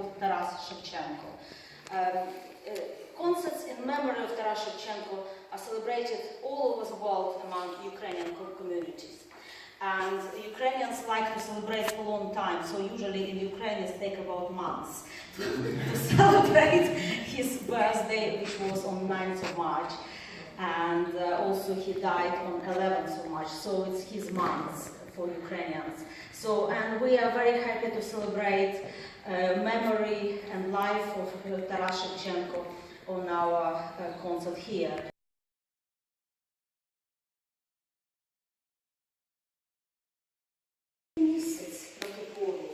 called Taras Shevchenko. Concerts in memory of Taras Shevchenko are celebrated all over the world among Ukrainian communities. And Ukrainians like to celebrate for a long time, so usually in Ukraine it takes about months to celebrate his birthday, which was on 9th of March. And also he died on 11th of March, so it's his month for Ukrainians. So, and we are very happy to celebrate memory and life of Taras Shevchenko on our concert here. Місяць протополу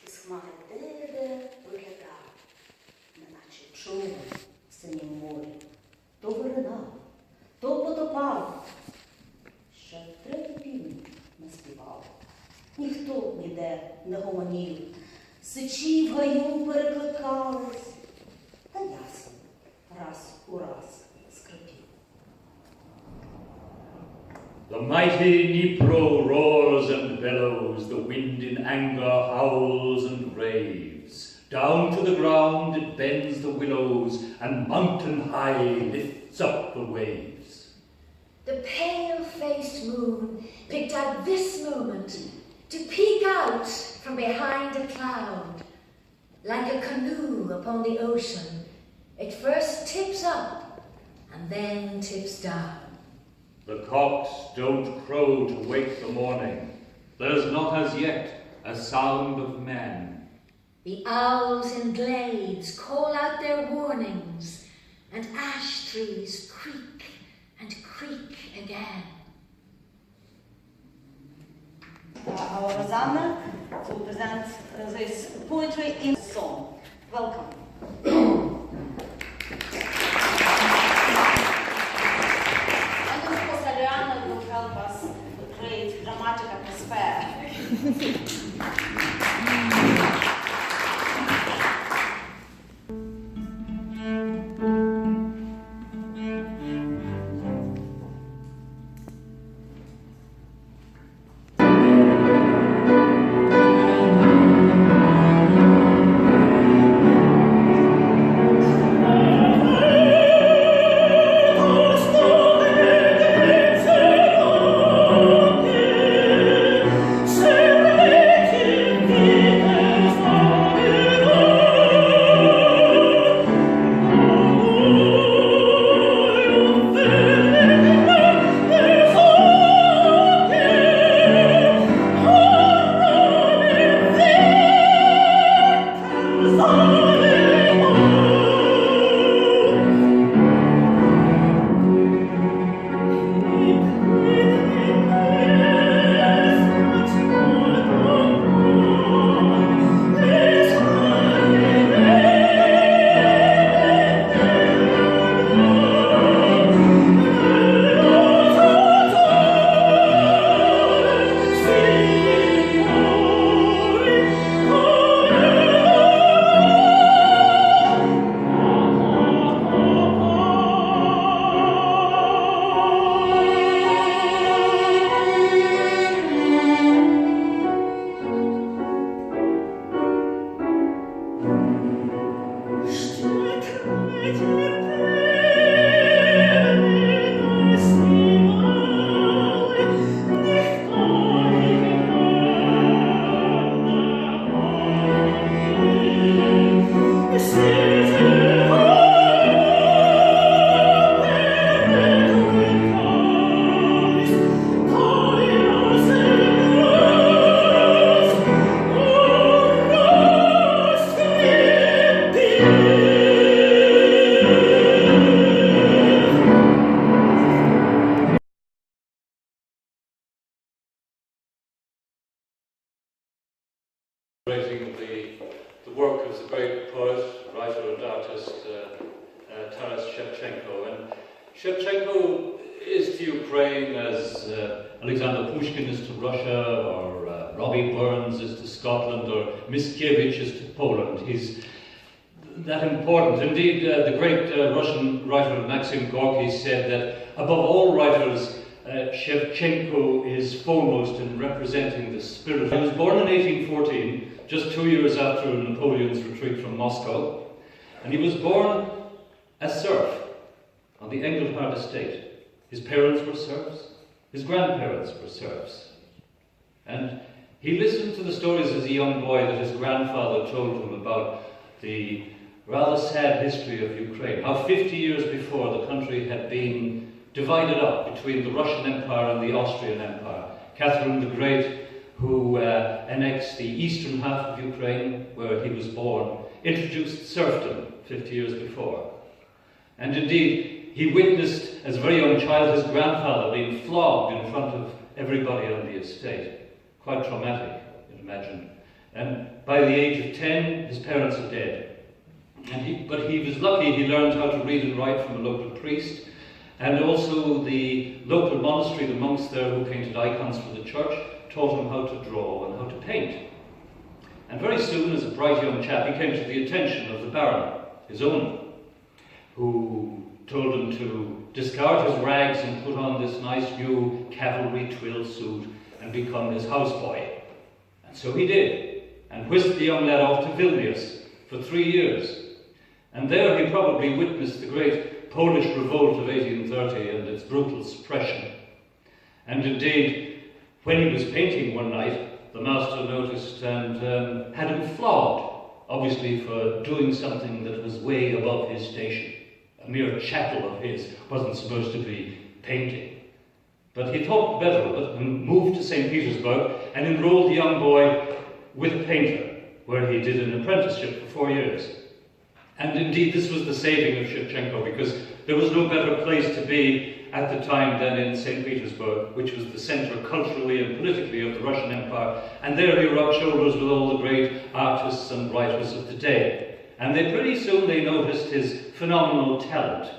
із хмари де виглядав, неначе човен в синім морі. То виринав, то потопав, ще третій півень не співав. Ніхто ніде не гомонів, сичі в гаю перекликались, та ясно раз у раз скрипів. The mighty Dnipro roars and bellows, the wind in anger howls and raves. Down to the ground it bends the willows, and mountain high lifts up the waves. The pale-faced moon picked out this moment to peek out from behind a cloud. Like a canoe upon the ocean, it first tips up and then tips down. The cocks don't crow to wake the morning. There's not as yet a sound of man. The owls in glades call out their warnings, and ash trees creak and creak again. Our Rozanna to present this poetry in song. Welcome. And of course, Ariana will help us create dramatic atmosphere. The work of the great poet, writer and artist Taras Shevchenko. And Shevchenko is to Ukraine as Alexander Pushkin is to Russia, or Robbie Burns is to Scotland, or Mickiewicz is to Poland. He's that important. Indeed, the great Russian writer Maxim Gorky said that above all writers, Shevchenko is foremost in representing the spirit. He was born in 1814 just 2 years after Napoleon's retreat from Moscow, and he was born a serf on the Engelhardt estate. His parents were serfs, his grandparents were serfs, and he listened to the stories as a young boy that his grandfather told him about the rather sad history of Ukraine, how 50 years before the country had been divided up between the Russian Empire and the Austrian Empire. Catherine the Great, who annexed the eastern half of Ukraine, where he was born, introduced serfdom 50 years before. And indeed, he witnessed, as a very young child, his grandfather being flogged in front of everybody on the estate. Quite traumatic, you'd imagine. And by the age of 10, his parents are dead. But he was lucky, he learned how to read and write from a local priest, and also the local monastery, the monks there who painted icons for the church, taught him how to draw and how to paint. And very soon, as a bright young chap, he came to the attention of the Baron, his owner, who told him to discard his rags and put on this nice new cavalry twill suit and become his houseboy. And so he did, and whisked the young lad off to Vilnius for 3 years. And there he probably witnessed the great Polish revolt of 1830 and its brutal suppression. And indeed, when he was painting one night, the master noticed and had him flogged, obviously for doing something that was way above his station. A mere chattel of his, wasn't supposed to be painting. But he thought better of it and moved to St. Petersburg and enrolled the young boy with a painter, where he did an apprenticeship for 4 years. And indeed, this was the saving of Shevchenko, because there was no better place to be at the time than in St. Petersburg, which was the center culturally and politically of the Russian Empire. And there he rubbed shoulders with all the great artists and writers of the day. And pretty soon they noticed his phenomenal talent.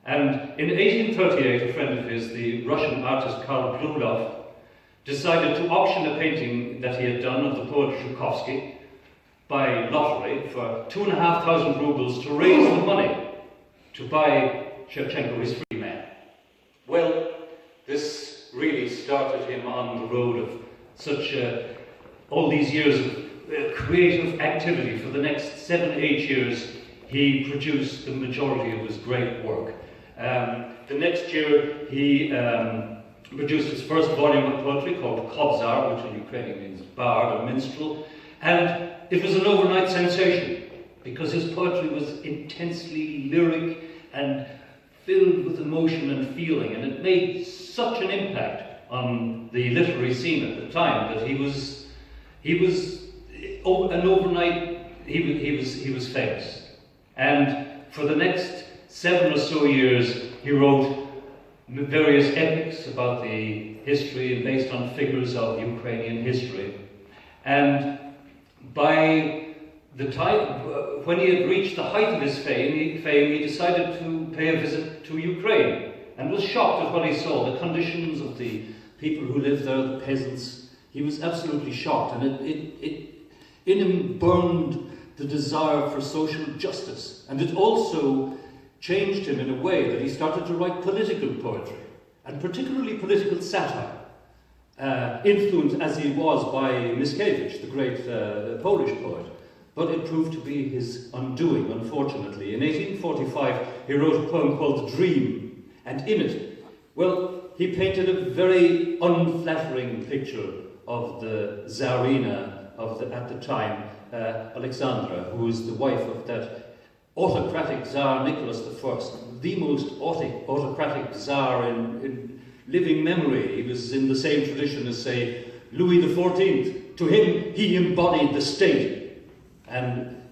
And in 1838, a friend of his, the Russian artist Karl Brulov, decided to auction a painting that he had done of the poet Zhukovsky by lottery for 2,500 rubles to raise the money to buy Shevchenko his free man. Well, this really started him on the road of such all these years of creative activity. For the next 7-8 years, he produced the majority of his great work. The next year, he produced his first volume of poetry called Kobzar, which in Ukrainian means bard or minstrel, and it was an overnight sensation because his poetry was intensely lyric and filled with emotion and feeling, and it made such an impact on the literary scene at the time that he was an overnight, he was famous. And for the next 7 or so years, he wrote various epics about the history and based on figures of Ukrainian history. And by the time, when he had reached the height of his fame, he decided to pay a visit to Ukraine and was shocked at what he saw, the conditions of the people who lived there, the peasants. He was absolutely shocked, and it in him burned the desire for social justice. And it also changed him in a way that he started to write political poetry, and particularly political satire, influenced as he was by Mickiewicz, the great Polish poet. But it proved to be his undoing, unfortunately. In 1845, he wrote a poem called The Dream, and in it, well, he painted a very unflattering picture of the Tsarina at the time, Alexandra, who was the wife of that autocratic Tsar Nicholas I, the most autocratic Tsar in living memory. He was in the same tradition as, say, Louis XIV. To him, he embodied the state. And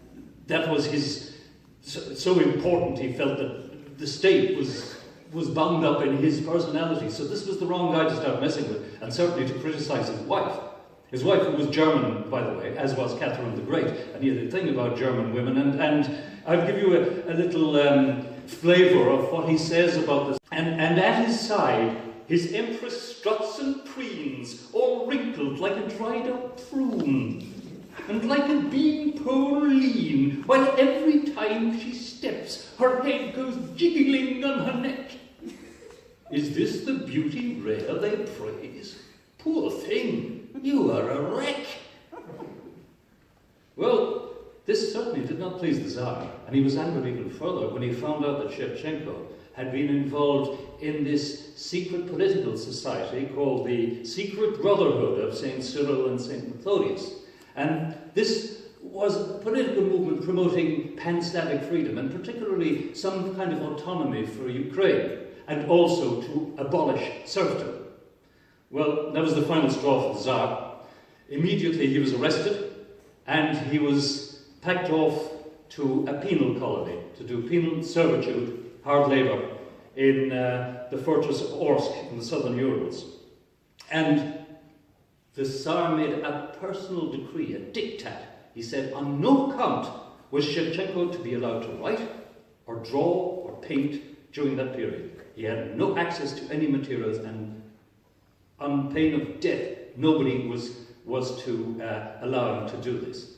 that was so important, he felt that the state was bound up in his personality. So this was the wrong guy to start messing with, and certainly to criticize his wife. His wife, who was German, by the way, as was Catherine the Great, and he had a thing about German women, and I'll give you a little flavour of what he says about this. And at his side, his empress struts and preens, all wrinkled like a dried-up prune, and like a beanpole lean, while every time she steps, her head goes jiggling on her neck. Is this the beauty rare they praise? Poor thing, you are a wreck. Well, this certainly did not please the Tsar, and he was angered even further when he found out that Shevchenko had been involved in this secret political society called the Secret Brotherhood of St. Cyril and St. Methodius. And this was a political movement promoting pan-Slavic freedom, and particularly some kind of autonomy for Ukraine, and also to abolish serfdom. Well, that was the final straw for the Tsar. Immediately he was arrested, and he was packed off to a penal colony to do penal servitude, hard labour, in the fortress of Orsk in the southern Urals. And the Tsar made a personal decree, a diktat. He said on no account was Shevchenko to be allowed to write or draw or paint during that period. He had no access to any materials, and on pain of death, nobody was to allow him to do this.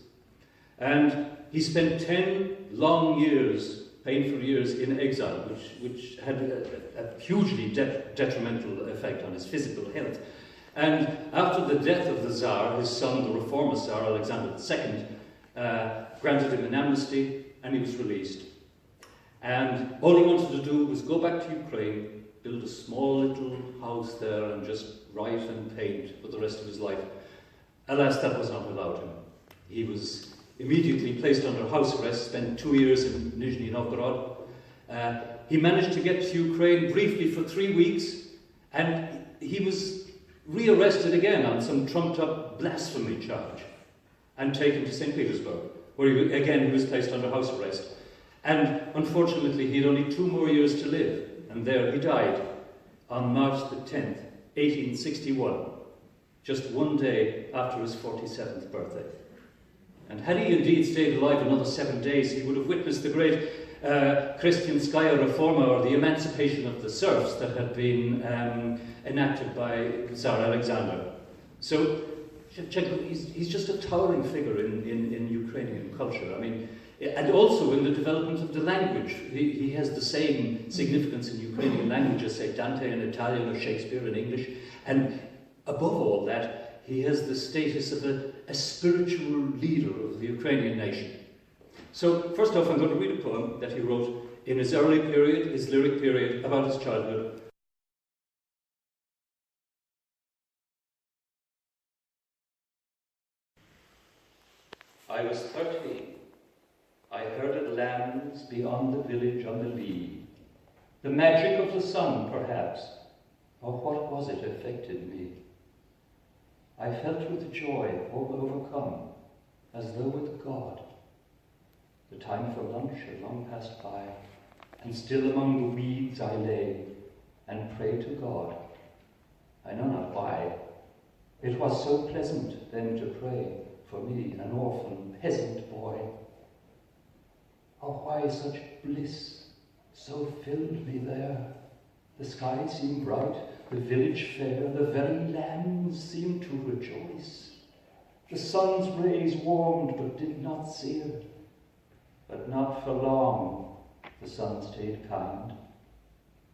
And he spent 10 long years, painful years, in exile, which had a hugely detrimental effect on his physical health. And after the death of the Tsar, his son, the reformer Tsar Alexander II, granted him an amnesty, and he was released. And all he wanted to do was go back to Ukraine, build a small little house there, and just write and paint for the rest of his life. Alas, that was not allowed him. He was immediately placed under house arrest, spent 2 years in Nizhny Novgorod. He managed to get to Ukraine briefly for 3 weeks, and he was rearrested again on some trumped-up blasphemy charge and taken to St. Petersburg, where he was placed under house arrest. And unfortunately, he had only 2 more years to live, and there he died on March the 10th, 1861, just 1 day after his 47th birthday. And had he indeed stayed alive another 7 days, he would have witnessed the great Krestianskaya Reforma, or the emancipation of the serfs that had been enacted by Tsar Alexander. So Shevchenko, he's just a towering figure in Ukrainian culture. I mean, and also in the development of the language. He has the same significance in Ukrainian language as, say, Dante in Italian or Shakespeare in English. And above all that, he has the status of a spiritual leader of the Ukrainian nation. So, first off, I'm going to read a poem that he wrote in his early period, his lyric period, about his childhood. I was 13. I herded lambs beyond the village on the lea. The magic of the sun, perhaps, or what was it affected me? I felt with joy overcome, as though with God. The time for lunch had long passed by, and still among the weeds I lay and prayed to God. I know not why. It was so pleasant then to pray for me, an orphan peasant boy. Oh, why such bliss so filled me there? The sky seemed bright, the village fair, the very lambs seemed to rejoice. The sun's rays warmed but did not sear. But not for long the sun stayed kind.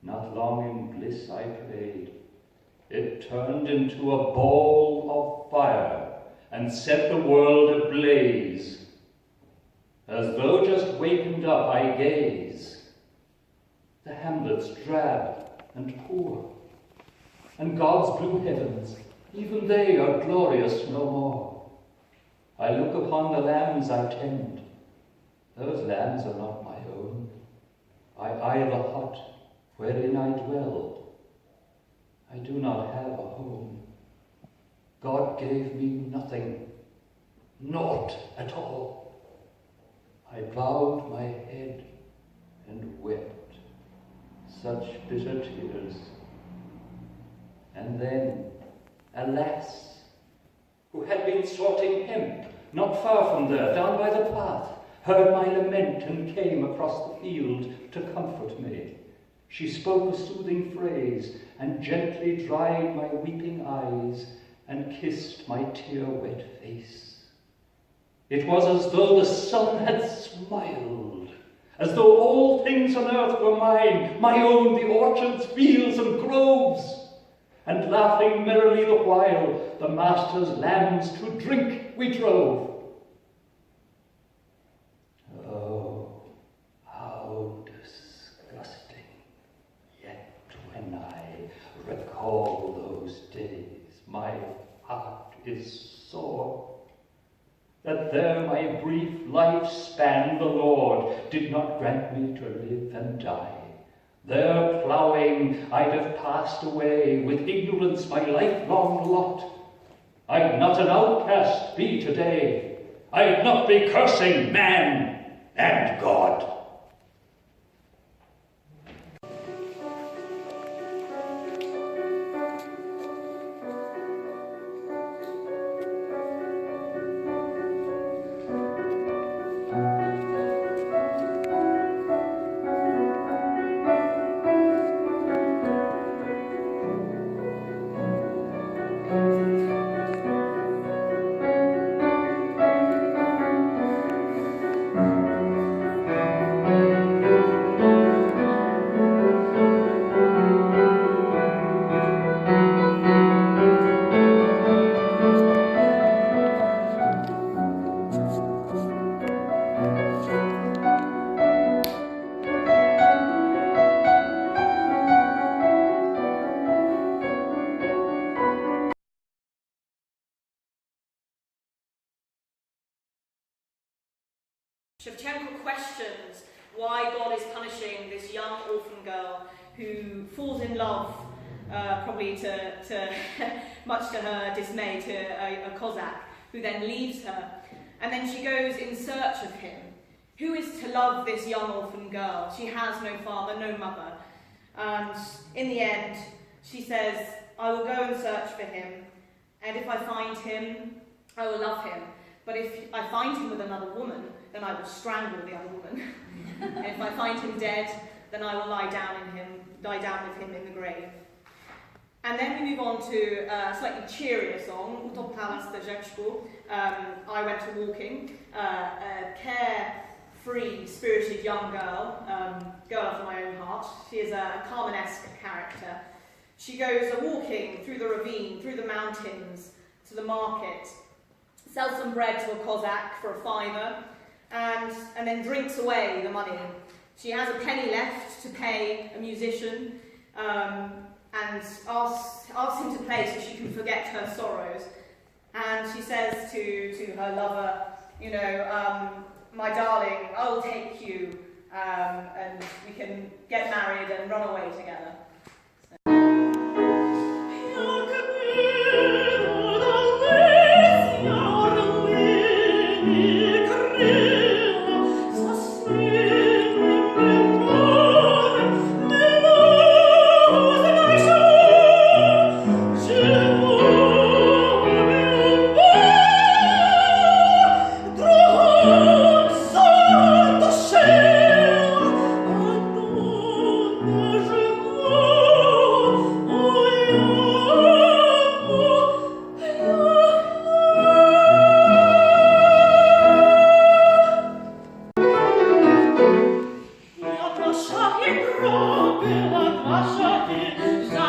Not long in bliss I prayed. It turned into a ball of fire and set the world ablaze. As though just wakened up I gaze. The hamlets drab and poor, and God's blue heavens, even they are glorious no more. I look upon the lambs I tend. Those lambs are not my own. I eye the hut wherein I dwell. I do not have a home. God gave me nothing, naught at all. I bowed my head and wept such bitter tears. And then, alas, who had been sorting hemp not far from there, down by the path, heard my lament and came across the field to comfort me. She spoke a soothing phrase and gently dried my weeping eyes and kissed my tear-wet face. It was as though the sun had smiled, as though all things on earth were mine, my own, the orchards, fields, and groves. And laughing merrily the while, the master's lambs to drink we drove. my heart is sore, that there my brief life span the Lord did not grant me to live and die. There ploughing I'd have passed away, with ignorance my lifelong lot. I'd not an outcast be today, I'd not be cursing man and God. Shevchenko questions why God is punishing this young orphan girl who falls in love, probably to much to her dismay, to a Cossack, who then leaves her. And then she goes in search of him. Who is to love this young orphan girl? She has no father, no mother. And in the end, she says, I will go and search for him, and if I find him, I will love him. But if I find him with another woman, then I will strangle the other woman. And if I find him dead, then I will lie down with him in the grave. And then we move on to a slightly cheerier song, Taras Shevchenko, I Went a Walking, a carefree, spirited young girl, girl after my own heart. She is a Carmen-esque character. She goes a-walking through the ravine, through the mountains, to the market, sells some bread to a Cossack for a fiver, and then drinks away the money. She has a penny left to pay a musician, and asks him to play so she can forget her sorrows. And she says to her lover, you know, my darling, I will take you, and we can get married and run away together. Za